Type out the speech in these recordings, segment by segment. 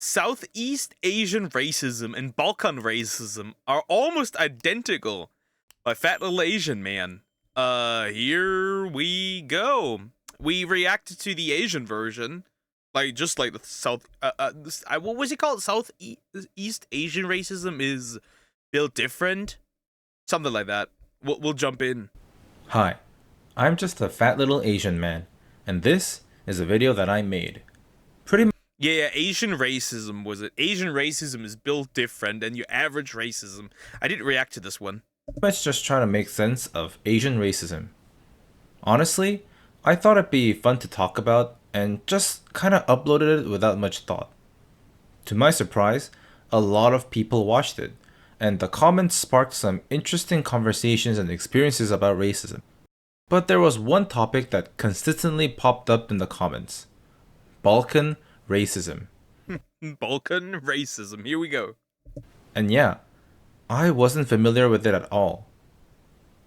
Southeast Asian racism and Balkan racism are almost identical by Fat Little Asian Man. Here we go. We reacted to the Asian version, just like the what was it called? Southeast Asian racism is built different, something like that. We'll jump in. Hi, I'm just a fat little Asian man, and this is a video that I made. Pretty Yeah, Asian racism was it? Asian racism is built different than your average racism. I didn't react to this one. much just trying to make sense of Asian racism. Honestly, I thought it'd be fun to talk about and just kinda uploaded it without much thought. To my surprise, a lot of people watched it, and the comments sparked some interesting conversations and experiences about racism. But there was one topic that consistently popped up in the comments: Balkan racism. Balkan racism. Here we go. And yeah, I wasn't familiar with it at all.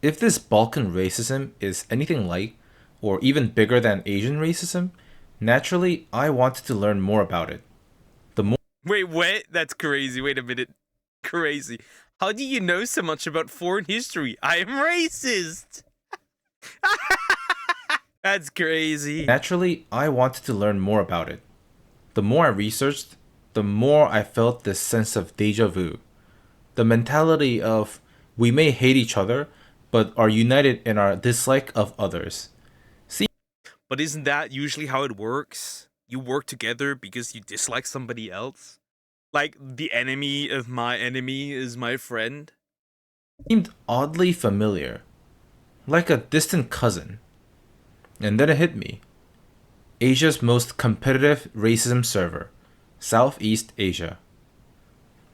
If this Balkan racism is anything like, or even bigger than Asian racism, naturally I wanted to learn more about it. The more Wait, what? That's crazy. Wait a minute. Crazy. How do you know so much about foreign history? I am racist. That's crazy. naturally I wanted to learn more about it. The more I researched, the more I felt this sense of deja vu. The mentality of we may hate each other, but are united in our dislike of others. But isn't that usually how it works? You work together because you dislike somebody else? Like, the enemy of my enemy is my friend? Seemed oddly familiar, like a distant cousin. And then it hit me. Asia's most competitive racism server, Southeast Asia.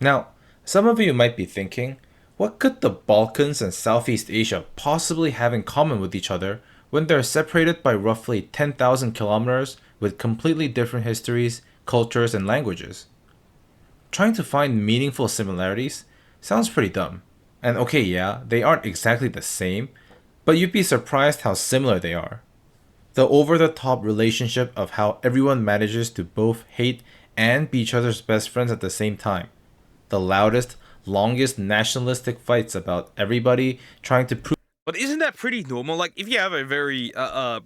Now, some of you might be thinking, what could the Balkans and Southeast Asia possibly have in common with each other when they're separated by roughly 10,000 kilometers with completely different histories, cultures, and languages? Trying to find meaningful similarities sounds pretty dumb. And okay, yeah, they aren't exactly the same, but you'd be surprised how similar they are. The over the top relationship of how everyone manages to both hate and be each other's best friends at the same time. The loudest, longest nationalistic fights about everybody trying to prove. But isn't that pretty normal? Like, if you have a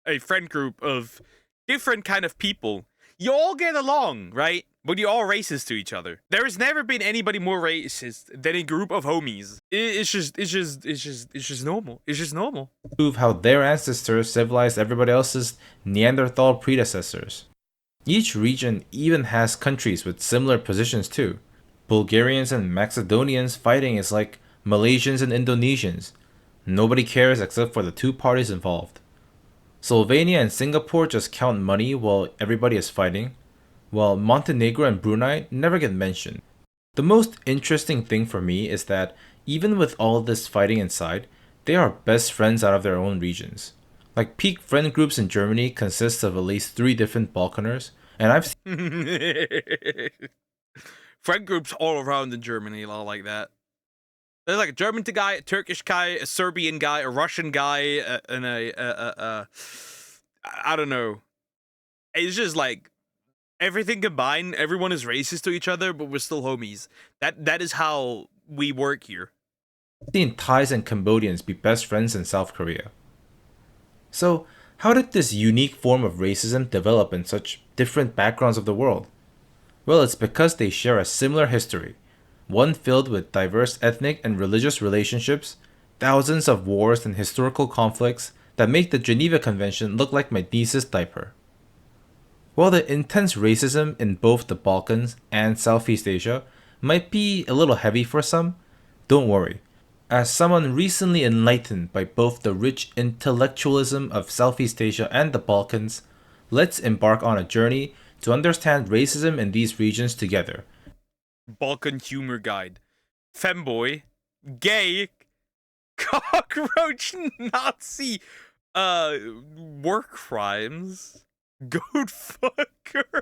a friend group of different kind of people, you all get along, right? But you're all racist to each other. There has never been anybody more racist than a group of homies. It's just normal. It's just normal. Prove how their ancestors civilized everybody else's Neanderthal predecessors. Each region even has countries with similar positions too. Bulgarians and Macedonians fighting is like Malaysians and Indonesians. Nobody cares except for the two parties involved. Slovenia and Singapore just count money while everybody is fighting, while Montenegro and Brunei never get mentioned. The most interesting thing for me is that even with all this fighting inside, they are best friends out of their own regions. Like peak friend groups in Germany consist of at least 3 different Balkaners, and I've Friend groups all around in Germany are like that. There's like a German guy, a Turkish guy, a Serbian guy, a Russian guy, and I don't know. It's just like everything combined. Everyone is racist to each other, but we're still homies. That is how we work here. seen Thais and Cambodians be best friends in South Korea. So, how did this unique form of racism develop in such different backgrounds of the world? Well, it's because they share a similar history, one filled with diverse ethnic and religious relationships, thousands of wars and historical conflicts that make the Geneva Convention look like my thesis diaper. While the intense racism in both the Balkans and Southeast Asia might be a little heavy for some, don't worry. As someone recently enlightened by both the rich intellectualism of Southeast Asia and the Balkans, let's embark on a journey to understand racism in these regions together. Balkan humor guide. Femboy, gay, cockroach, Nazi, war crimes, goat fucker,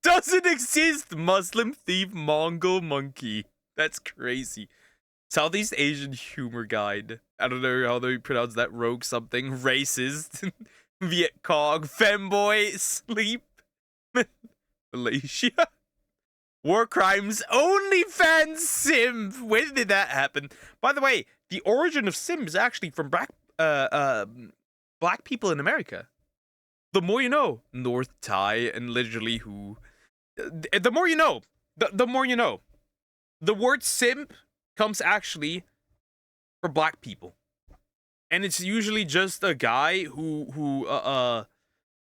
doesn't exist, Muslim thief, Mongol monkey. That's crazy. Southeast Asian humor guide. I don't know how they pronounce that. Rogue something. Racist. Viet Cong. Femboy. Sleep. Malaysia. War crimes, OnlyFans simp. When did that happen? By the way, the origin of simp is actually from black people in America. The more you know, North Thai and literally who. The more you know, the more you know. The word simp comes actually from black people, and it's usually just a guy who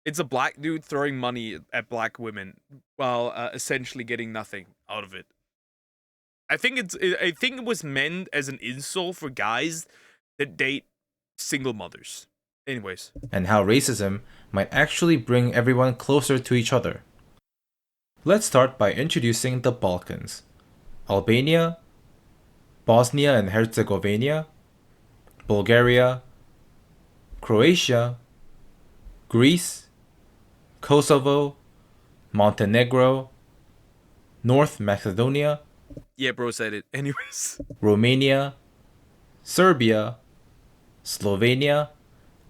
it's a black dude throwing money at black women while essentially getting nothing out of it. I think it was meant as an insult for guys that date single mothers. Anyways, and how racism might actually bring everyone closer to each other. Let's start by introducing the Balkans. Albania, Bosnia and Herzegovina, Bulgaria, Croatia, Greece, Kosovo, Montenegro, North Macedonia, yeah, bro said it. Anyways, Romania, Serbia, Slovenia,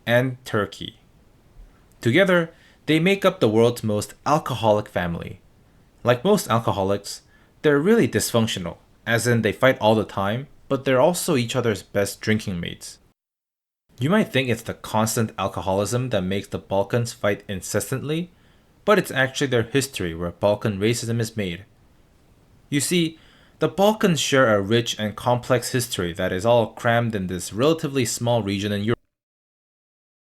and Turkey. Together, they make up the world's most alcoholic family. Like most alcoholics, they're really dysfunctional, as in they fight all the time, but they're also each other's best drinking mates. You might think it's the constant alcoholism that makes the Balkans fight incessantly, but it's actually their history where Balkan racism is made. You see, the Balkans share a rich and complex history that is all crammed in this relatively small region in Europe.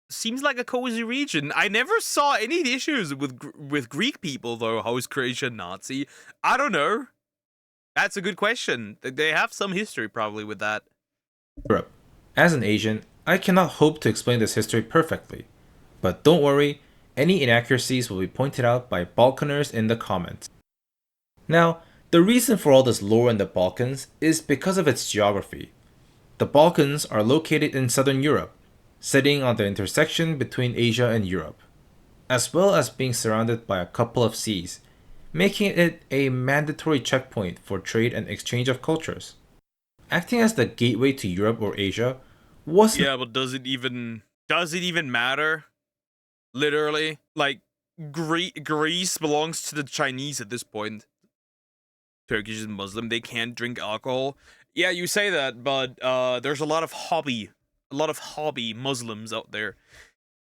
seems like a cozy region. I never saw any issues with Greek people though. How is Croatia Nazi? I don't know. That's a good question. They have some history probably with that. As an Asian, I cannot hope to explain this history perfectly. But don't worry, any inaccuracies will be pointed out by Balkaners in the comments. Now, the reason for all this lore in the Balkans is because of its geography. The Balkans are located in southern Europe, sitting on the intersection between Asia and Europe, as well as being surrounded by a couple of seas, making it a mandatory checkpoint for trade and exchange of cultures. Acting as the gateway to Europe or Asia wasn't. Yeah, but does it even matter? Literally, like Greece belongs to the Chinese at this point. Turkish is Muslim. They can't drink alcohol. Yeah, you say that, but there's a lot of hobby Muslims out there.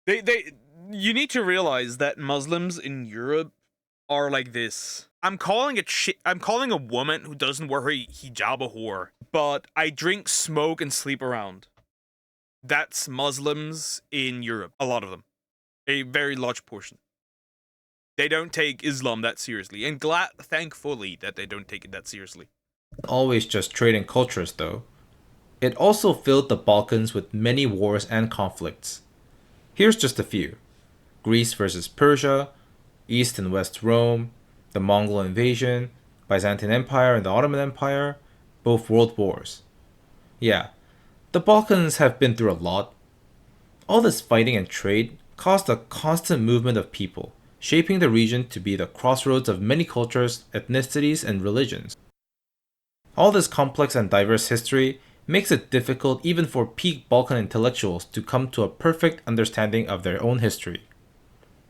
You need to realize that Muslims in Europe are like this. I'm calling a woman who doesn't wear her hijab a whore, but I drink, smoke, and sleep around. That's Muslims in Europe. A lot of them. A very large portion. They don't take Islam that seriously, and thankfully that they don't take it that seriously. Always just trading cultures, though. It also filled the Balkans with many wars and conflicts. Here's just a few: Greece versus Persia, East and West Rome, the Mongol invasion, Byzantine Empire and the Ottoman Empire, both world wars. Yeah, the Balkans have been through a lot. All this fighting and trade caused a constant movement of people, shaping the region to be the crossroads of many cultures, ethnicities, and religions. All this complex and diverse history makes it difficult even for peak Balkan intellectuals to come to a perfect understanding of their own history.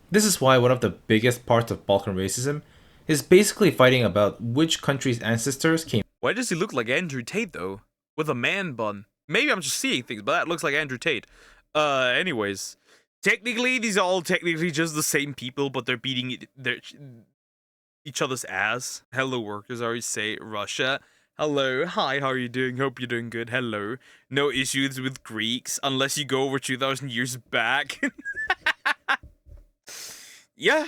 This is why one of the biggest parts of Balkan racism is basically fighting about which country's ancestors came. Why does he look like Andrew Tate though? With a man bun. Maybe I'm just seeing things, but that looks like Andrew Tate. Anyways. Technically, these are all technically just the same people, but they're beating each other's ass. Hello, workers, I always say Russia. Hello, hi, how are you doing? Hope you're doing good. Hello. No issues with Greeks, unless you go over 2,000 years back. Yeah,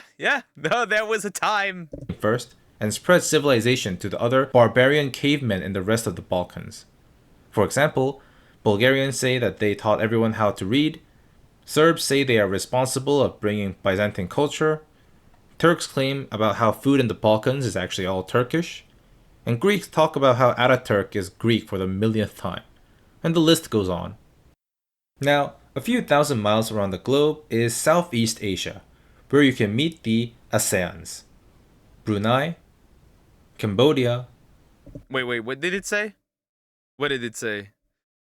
no, there was a time. First, and spread civilization to the other barbarian cavemen in the rest of the Balkans. For example, Bulgarians say that they taught everyone how to read, Serbs say they are responsible of bringing Byzantine culture, Turks claim about how food in the Balkans is actually all Turkish, and Greeks talk about how Ataturk is Greek for the millionth time, and the list goes on. Now, a few thousand miles around the globe is Southeast Asia, where you can meet the ASEANs. Brunei, Cambodia. Wait, what did it say? What did it say?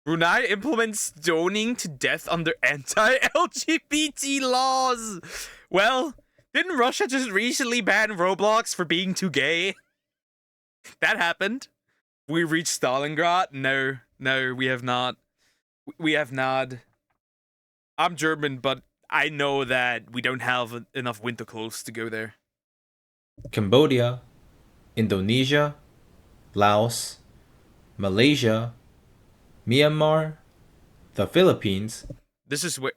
Brunei implements stoning to death under anti-LGBT laws. Well, didn't Russia just recently ban Roblox for being too gay? That happened. We reached Stalingrad. No, no, we have not. We have not. I'm German, but I know that we don't have enough winter clothes to go there. Cambodia, Indonesia, Laos, Malaysia, Myanmar, the Philippines, This is where.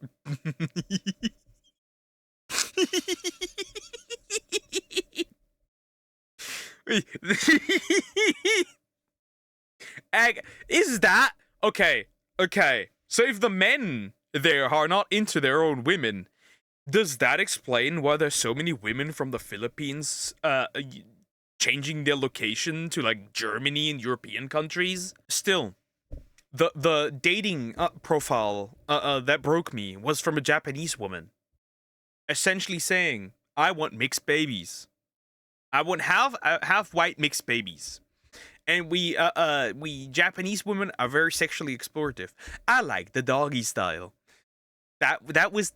Is that okay? Okay. So if the men there are not into their own women, does that explain why there's so many women from the Philippines changing their location to like Germany and European countries? Still, the dating profile that broke me was from a Japanese woman, essentially saying, "I want mixed babies. I want half white mixed babies." And we Japanese women are very sexually explorative. I like the doggy style. That was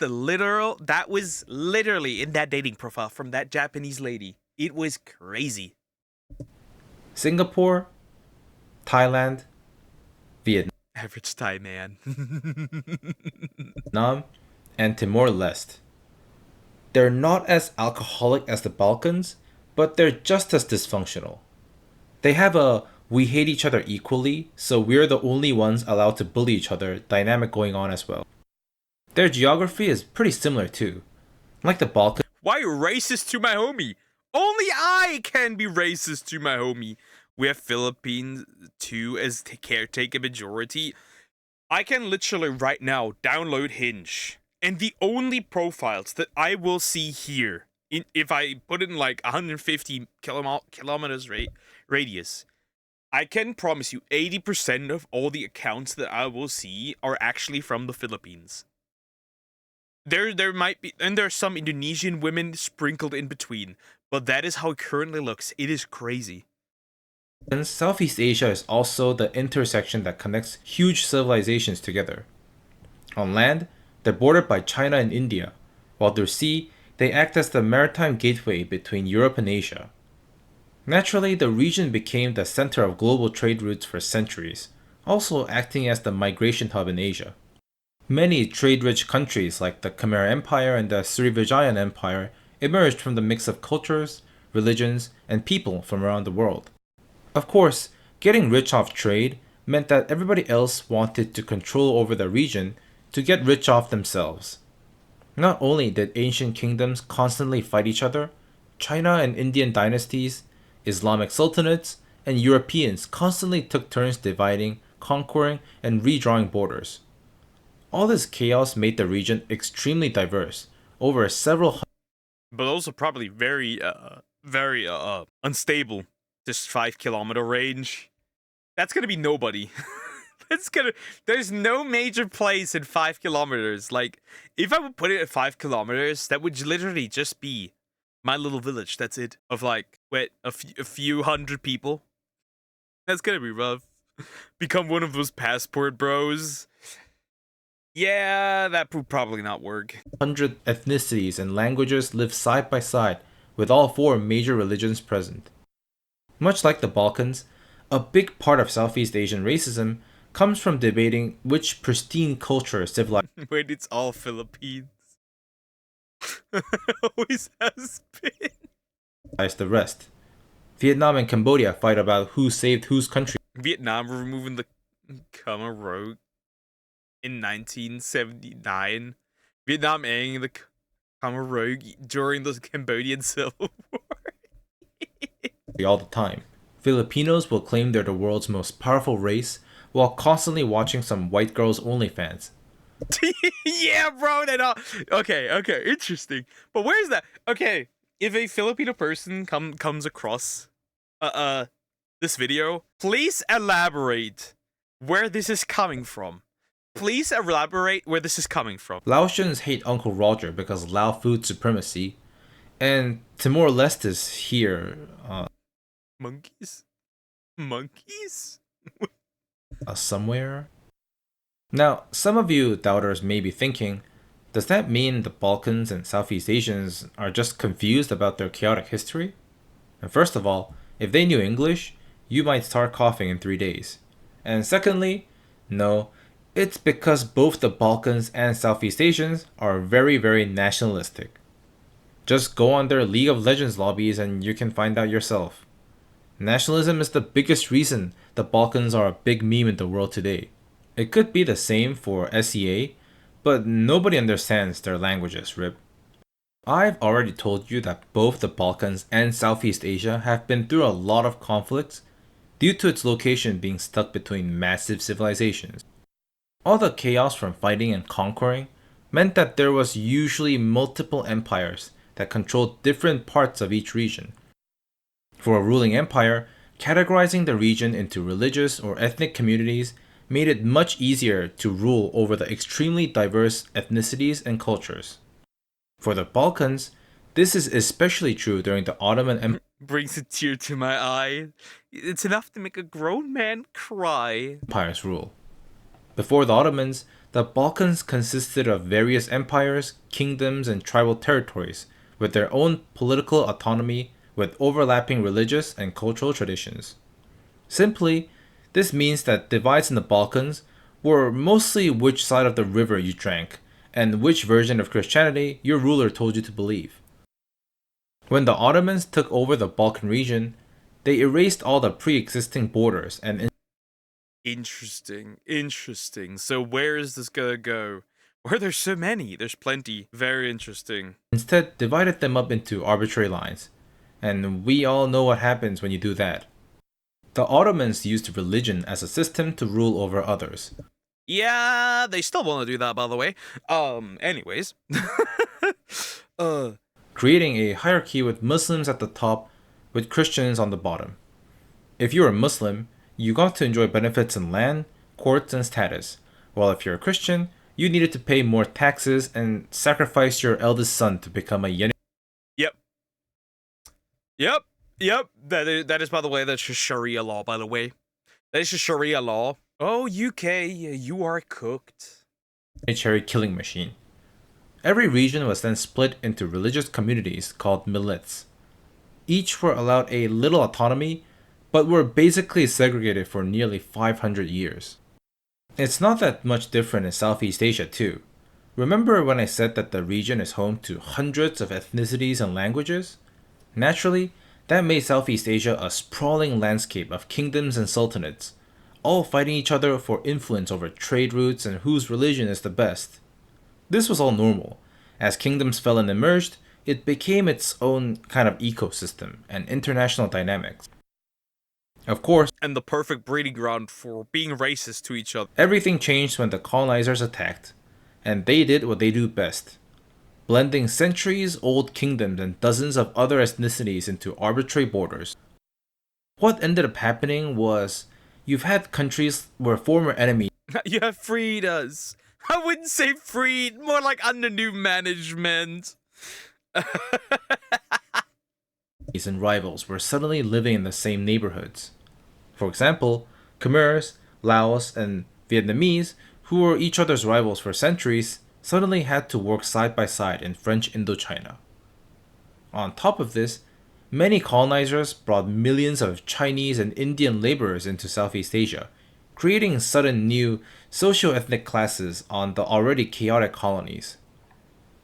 literally in that dating profile from that Japanese lady. It was crazy. Singapore, Thailand, Average Thai man. Vietnam, and Timor-Leste. They're not as alcoholic as the Balkans, but they're just as dysfunctional. They have a we hate each other equally, so we're the only ones allowed to bully each other dynamic going on as well. Their geography is pretty similar too. Like the Balkans, Why racist to my homie? Only I can be racist to my homie. We have Philippines too as the caretaker majority. I can literally right now download Hinge, and the only profiles that I will see here, if I put in like 150 kilometers radius, I can promise you 80% of all the accounts that I will see are actually from the Philippines. There might be, and there are some Indonesian women sprinkled in between, but that is how it currently looks. It is crazy. Southeast Asia is also the intersection that connects huge civilizations together. On land, they're bordered by China and India, while through sea, they act as the maritime gateway between Europe and Asia. Naturally, the region became the center of global trade routes for centuries, also acting as the migration hub in Asia. Many trade-rich countries like the Khmer Empire and the Srivijayan Empire emerged from the mix of cultures, religions, and people from around the world. Of course, getting rich off trade meant that everybody else wanted to control over the region to get rich off themselves. Not only did ancient kingdoms constantly fight each other, China and Indian dynasties, Islamic sultanates, and Europeans constantly took turns dividing, conquering, and redrawing borders. All this chaos made the region extremely diverse, over several But also probably very unstable. This 5 kilometer range. That's gonna be nobody. There's no major place in 5 kilometers. Like, if I would put it at 5 kilometers, that would literally just be my little village. That's it. Of like, wait, a few hundred people. That's gonna be rough. Become one of those passport bros. Yeah, that would probably not work. hundred ethnicities and languages live side by side, with all four major religions present. Much like the Balkans, a big part of Southeast Asian racism comes from debating which pristine culture civilized Wait, it's all Philippines. Always has been. the rest. Vietnam and Cambodia fight about who saved whose country. Vietnam removing the Khmer Rouge in 1979. Vietnam aiding the Khmer Rouge during the Cambodian Civil War. All the time. Filipinos will claim they're the world's most powerful race while constantly watching some white girls OnlyFans. Yeah, bro. Okay, interesting. But where's that? Okay, if a Filipino person comes across this video, please elaborate where this is coming from. Please elaborate where this is coming from. Laotians hate Uncle Roger because Lao food supremacy, and Timor-Leste is here Monkeys? somewhere. Now, some of you doubters may be thinking, does that mean the Balkans and Southeast Asians are just confused about their chaotic history? And first of all, if they knew English, you might start coughing in 3 days. And secondly, no, it's because both the Balkans and Southeast Asians are very, very nationalistic. Just go on their League of Legends lobbies and you can find out yourself. Nationalism is the biggest reason the Balkans are a big meme in the world today. It could be the same for SEA, but nobody understands their languages, Rip. I've already told you that both the Balkans and Southeast Asia have been through a lot of conflicts due to its location being stuck between massive civilizations. All the chaos from fighting and conquering meant that there was usually multiple empires that controlled different parts of each region. For a ruling empire, categorizing the region into religious or ethnic communities made it much easier to rule over the extremely diverse ethnicities and cultures. For the Balkans, this is especially true during the Ottoman Brings a tear to my eye. It's enough to make a grown man cry. Empire's rule. Before the Ottomans, the Balkans consisted of various empires, kingdoms, and tribal territories with their own political autonomy with overlapping religious and cultural traditions. Simply, this means that divides in the Balkans were mostly which side of the river you drank and which version of Christianity your ruler told you to believe. When the Ottomans took over the Balkan region, they erased all the pre-existing borders and Interesting. So where is this gonna go? Where there's so many? There's plenty. Very interesting. instead divided them up into arbitrary lines. And we all know what happens when you do that. The Ottomans used religion as a system to rule over others. Yeah, they still want to do that, by the way. Anyways. Creating a hierarchy with Muslims at the top with Christians on the bottom. If you're a Muslim, you got to enjoy benefits in land, courts, and status, while if you're a Christian, you needed to pay more taxes and sacrifice your eldest son to become a Yen. Yep. That is, by the way, that's just Sharia law, by the way. That is just Sharia law. Oh, UK, you are cooked. Cherry killing machine. Every region was then split into religious communities called millets. Each were allowed a little autonomy, but were basically segregated for nearly 500 years. It's not that much different in Southeast Asia too. Remember when I said that the region is home to hundreds of ethnicities and languages? Naturally, that made Southeast Asia a sprawling landscape of kingdoms and sultanates, all fighting each other for influence over trade routes and whose religion is the best. This was all normal. As kingdoms fell and emerged, it became its own kind of ecosystem and international dynamics. Of course, And the perfect breeding ground for being racist to each other. everything changed when the colonizers attacked, and they did what they do best, blending centuries-old kingdoms and dozens of other ethnicities into arbitrary borders. What ended up happening was, you've had countries where former enemies You have freed us. I wouldn't say freed, more like under new management. and rivals were suddenly living in the same neighborhoods. For example, Khmers, Laos, and Vietnamese, who were each other's rivals for centuries, suddenly had to work side by side in French Indochina. On top of this, many colonizers brought millions of Chinese and Indian laborers into Southeast Asia, creating sudden new socio-ethnic classes on the already chaotic colonies.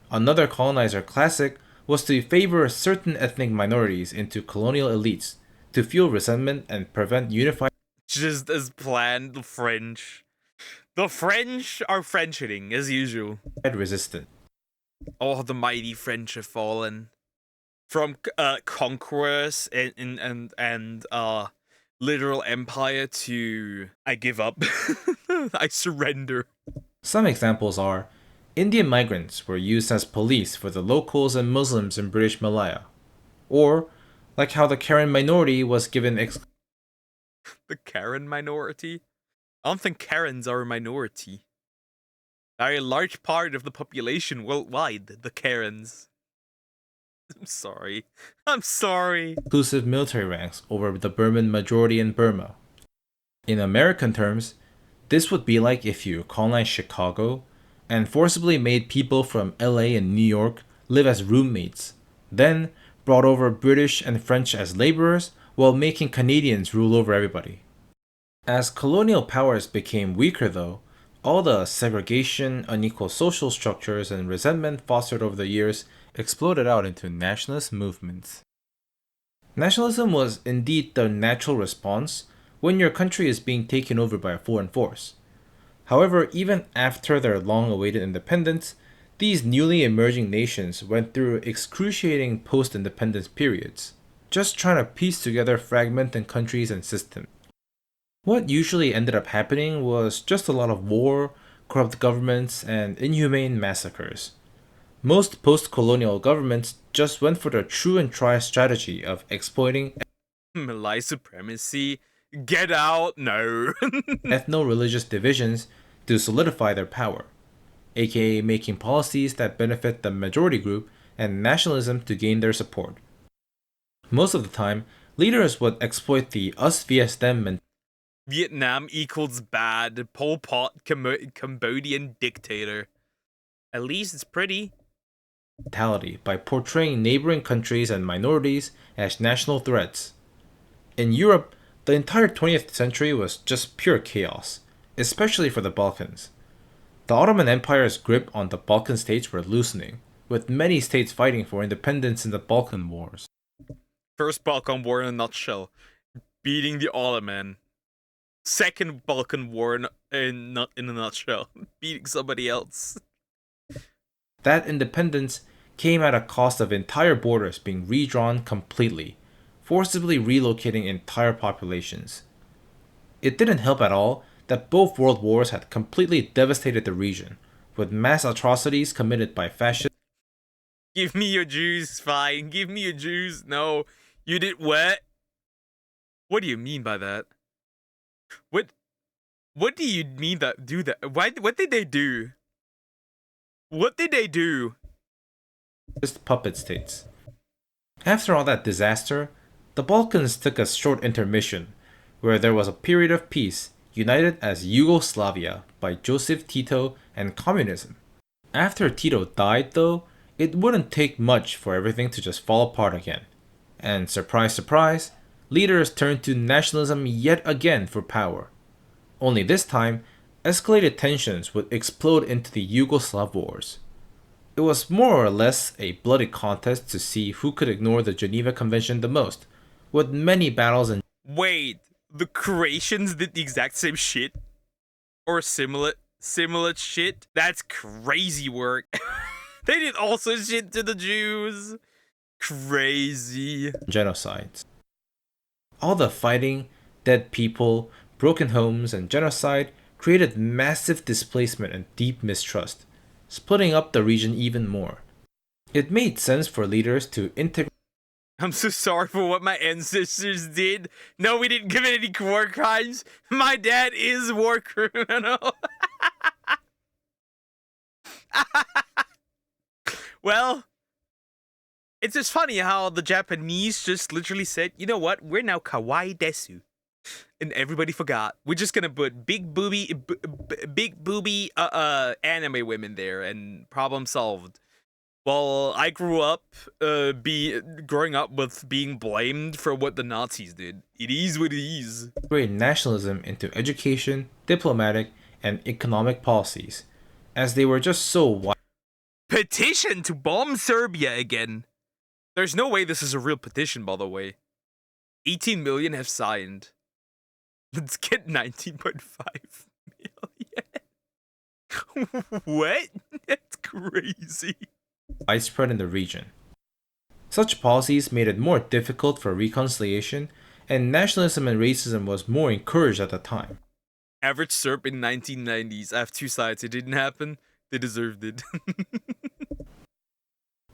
Another colonizer classic was to favor certain ethnic minorities into colonial elites to fuel resentment and prevent unified Just as planned, the French. The French are Frenching, as usual. resistance. Oh, the mighty French have fallen. From conquerors and literal empire to I give up. I surrender. Some examples are Indian migrants were used as police for the locals and Muslims in British Malaya, or like how the Karen minority was given The Karen minority? I don't think Karens are a minority. They're a large part of the population worldwide, the Karens. I'm sorry. exclusive military ranks over the Burman majority in Burma. In American terms, this would be like if you colonized Chicago and forcibly made people from LA and New York live as roommates, then brought over British and French as laborers while making Canadians rule over everybody. As colonial powers became weaker, though, all the segregation, unequal social structures, and resentment fostered over the years exploded out into nationalist movements. Nationalism was indeed the natural response when your country is being taken over by a foreign force. However, even after their long awaited independence, these newly emerging nations went through excruciating post independence periods, just trying to piece together fragmented countries and systems. What usually ended up happening was just a lot of war, corrupt governments, and inhumane massacres. Most post colonial governments just went for the true and try strategy of exploiting Malay supremacy. Get out. No. ethno religious divisions to solidify their power, aka making policies that benefit the majority group and nationalism to gain their support. Most of the time, leaders would exploit the us vs them Vietnam equals bad. Pol Pot, Cambodian dictator. At least it's pretty. mentality by portraying neighboring countries and minorities as national threats. In Europe, the entire 20th century was just pure chaos, especially for the Balkans. The Ottoman Empire's grip on the Balkan states were loosening, with many states fighting for independence in the Balkan Wars. First Balkan War in a nutshell. Beating the Ottoman. Second Balkan War in a nutshell. Beating somebody else. That independence came at a cost of entire borders being redrawn completely, forcibly relocating entire populations. It didn't help at all that both world wars had completely devastated the region, with mass atrocities committed by fascists. Give me your Jews, fine. Give me your Jews. No, you did what? What do you mean by that? What do you mean that do that? What did they do? What did they do? Just puppet states. After all that disaster, the Balkans took a short intermission, where there was a period of peace, united as Yugoslavia by Joseph Tito and communism. After Tito died, though, it wouldn't take much for everything to just fall apart again. And surprise, surprise, leaders turned to nationalism yet again for power. Only this time, escalated tensions would explode into the Yugoslav wars. It was more or less a bloody contest to see who could ignore the Geneva Convention the most, with many battles and Wait, the Croatians did the exact same shit? Or similar shit? That's crazy work. They did also shit to the Jews. Crazy. genocides. All the fighting, dead people, broken homes, and genocide created massive displacement and deep mistrust, splitting up the region even more. It made sense for leaders to integrate I'm so sorry for what my ancestors did. No, we didn't commit any war crimes. My dad is a war criminal. Well, it's just funny how the Japanese just literally said, you know what, we're now kawaii desu. And everybody forgot. We're just gonna put big booby anime women there and problem solved. Well, I grew up growing up with being blamed for what the Nazis did. It is what it is. nationalism into education, diplomatic, and economic policies, as they were just so wide. Petition to bomb Serbia again. There's no way this is a real petition, by the way. 18 million have signed. Let's get 19.5 million. What? That's crazy. Widespread in the region. Such policies made it more difficult for reconciliation, and nationalism and racism was more encouraged at the time. Average Serb in 1990s. I have two sides. It didn't happen. They deserved it.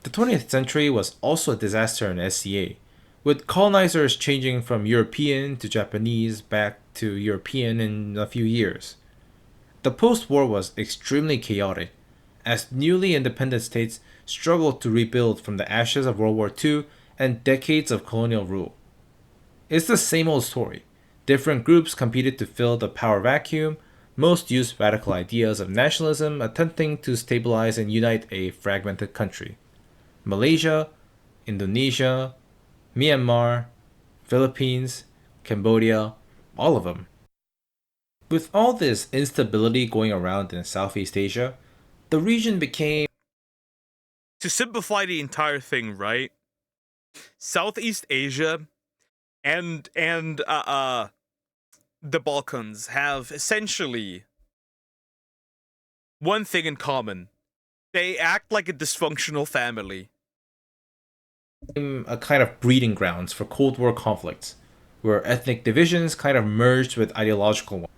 The 20th century was also a disaster in SCA, with colonizers changing from European to Japanese back to European in a few years. The post-war was extremely chaotic, as newly independent states struggled to rebuild from the ashes of World War II and decades of colonial rule. It's the same old story. Different groups competed to fill the power vacuum. Most used radical ideas of nationalism, attempting to stabilize and unite a fragmented country. Malaysia, Indonesia, Myanmar, Philippines, Cambodia, all of them. With all this instability going around in Southeast Asia, the region became To simplify the entire thing, right? Southeast Asia and the Balkans have essentially one thing in common. They act like a dysfunctional family. a kind of breeding grounds for Cold War conflicts, where ethnic divisions kind of merged with ideological ones.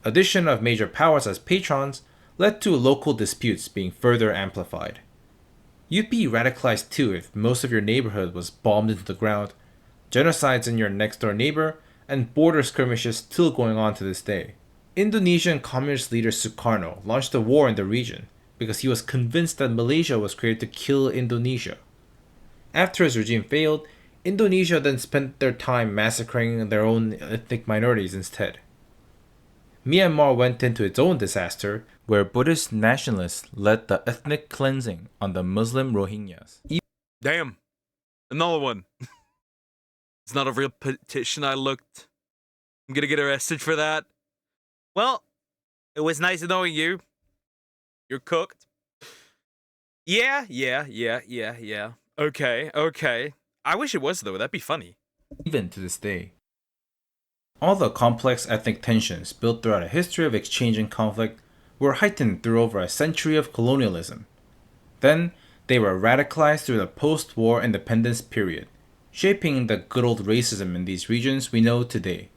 Addition of major powers as patrons led to local disputes being further amplified. You'd be radicalized too if most of your neighborhood was bombed into the ground, genocides in your next door neighbor, and border skirmishes still going on to this day. Indonesian Communist leader Sukarno launched a war in the region because he was convinced that Malaysia was created to kill Indonesia. After his regime failed, Indonesia then spent their time massacring their own ethnic minorities instead. Myanmar went into its own disaster, where Buddhist nationalists led the ethnic cleansing on the Muslim Rohingyas. Damn. Another one. It's not a real petition, I looked. I'm gonna get arrested for that. Well, it was nice knowing you. You're cooked. Yeah. Okay. I wish it was, though. That'd be funny. Even to this day. All the complex ethnic tensions built throughout a history of exchange and conflict were heightened through over a century of colonialism. Then, they were radicalized through the post-war independence period, shaping the good old racism in these regions we know today.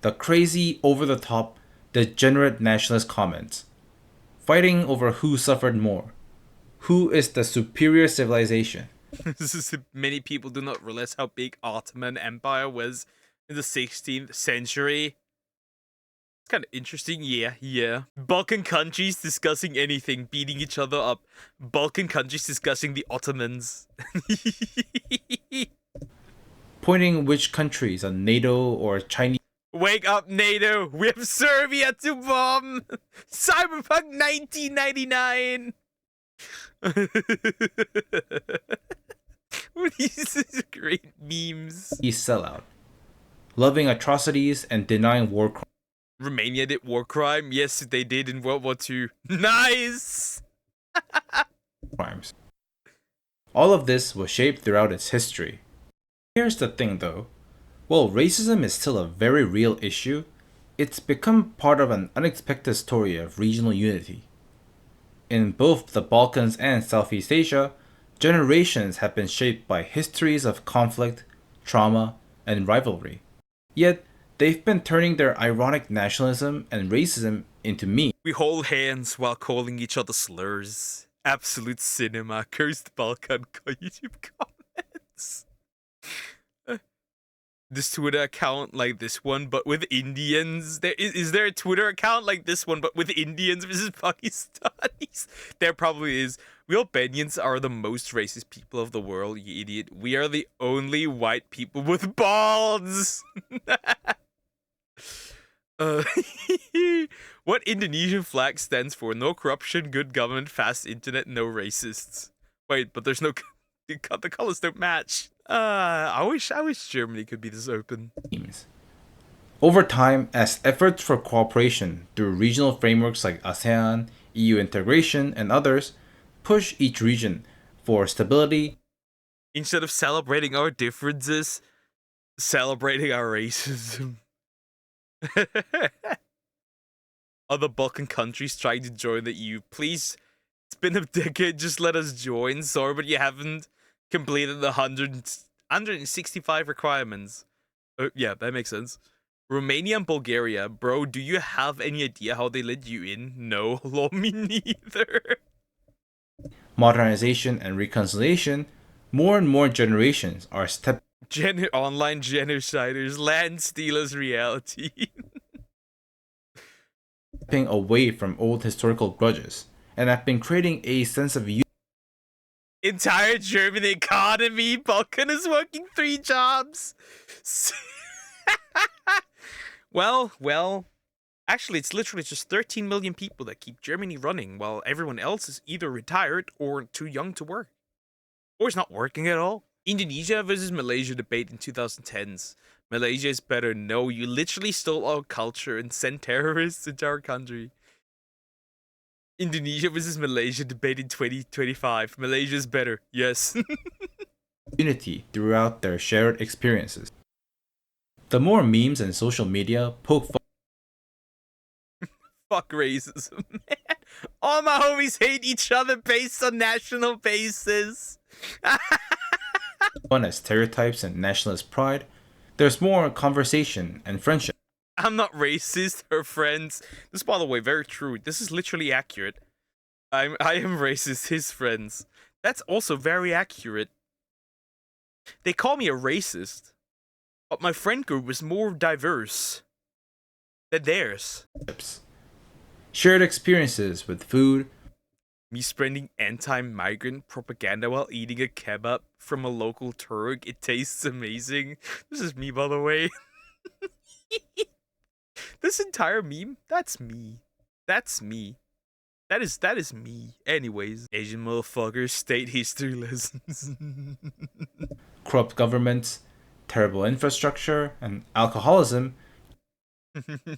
The crazy, over-the-top, degenerate nationalist comments, fighting over who suffered more, who is the superior civilization. Many people do not realize how big Ottoman Empire was in the 16th century. It's kind of interesting, yeah. Balkan countries discussing anything, beating each other up. Balkan countries discussing the Ottomans. Pointing which countries are NATO or Chinese. Wake up, NATO! We have Serbia to bomb! Cyberpunk 1999! These great memes. Sellout, loving atrocities and denying war crimes. Romania did war crime? Yes, they did in World War II. Nice! All of this was shaped throughout its history. Here's the thing though, while racism is still a very real issue, it's become part of an unexpected story of regional unity. In both the Balkans and Southeast Asia, generations have been shaped by histories of conflict, trauma, and rivalry. Yet, they've been turning their ironic nationalism and racism into memes. We hold hands while calling each other slurs. Absolute cinema. Cursed Balkan YouTube comments. This Twitter account like this one, but with Indians. Is there a Twitter account like this one, but with Indians versus Pakistanis? There probably is. We Albanians are the most racist people of the world, you idiot. We are the only white people with balls. What Indonesian flag stands for? No corruption, good government, fast internet, no racists. Wait, but there's no. The colors don't match. I wish Germany could be this open. Over time, as efforts for cooperation through regional frameworks like ASEAN, EU integration, and others push each region for stability, instead of celebrating our differences, celebrating our racism. Other Balkan countries trying to join the EU, please. It's been a decade, just let us join. Sorry, but you haven't completed the 165 requirements. Yeah, that makes sense. Romania and Bulgaria. Bro, do you have any idea how they let you in? No, lol, me neither. Modernization and reconciliation, more and more generations are stepping Online genociders, land stealers reality. away from old historical grudges and have been creating a sense of unity. Entire German economy, Balkan is working 3 jobs. well, actually, it's literally just 13 million people that keep Germany running, while everyone else is either retired or too young to work, or is not working at all. Indonesia versus Malaysia debate in 2010s. Malaysia is better. No, you literally stole our culture and sent terrorists into our country. Indonesia versus Malaysia debate in 2025. Malaysia is better. Yes. Unity throughout their shared experiences. The more memes and social media poke Fuck racism, man. All my homies hate each other based on national bases. fun at stereotypes and nationalist pride, there's more conversation and friendship. I'm not racist, her friends. This, by the way, very true. This is literally accurate. I am racist, his friends. That's also very accurate. They call me a racist, but my friend group is more diverse than theirs. Shared experiences with food, Me spreading anti-migrant propaganda while eating a kebab from a local Turk. It tastes amazing. This is me, by the way. This entire meme, that's me. That's me. That is me. Anyways, Asian motherfuckers, state history lessons. corrupt governments, terrible infrastructure, and alcoholism.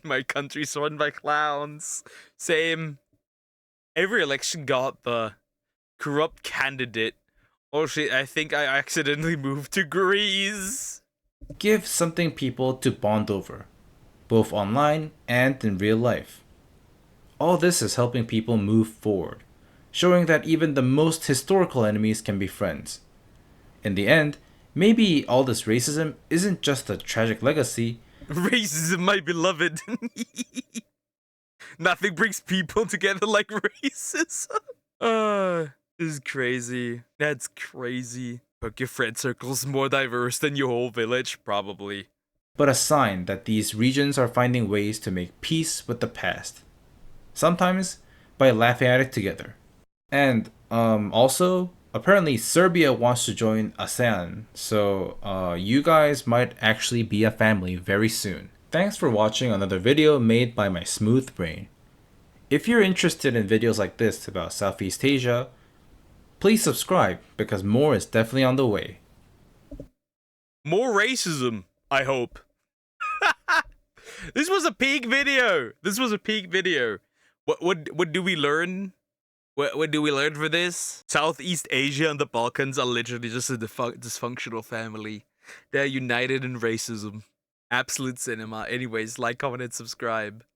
My country's run by clowns. Same. Every election got the corrupt candidate. Oh shit, I think I accidentally moved to Greece. Give something people to bond over, both online and in real life. All this is helping people move forward, showing that even the most historical enemies can be friends. In the end, maybe all this racism isn't just a tragic legacy. Racism, my beloved. Nothing brings people together like racism. This is crazy. That's crazy. But your friend circle's more diverse than your whole village, probably. But a sign that these regions are finding ways to make peace with the past. Sometimes by laughing at it together. And also, apparently Serbia wants to join ASEAN, so you guys might actually be a family very soon. Thanks for watching another video made by my smooth brain. If you're interested in videos like this about Southeast Asia, please subscribe because more is definitely on the way. More racism, I hope. This was a peak video. This was a peak video. What do we learn? What do we learn for this? Southeast Asia and the Balkans are literally just a dysfunctional family. They're united in racism. Absolute cinema. Anyways, like, comment, and subscribe.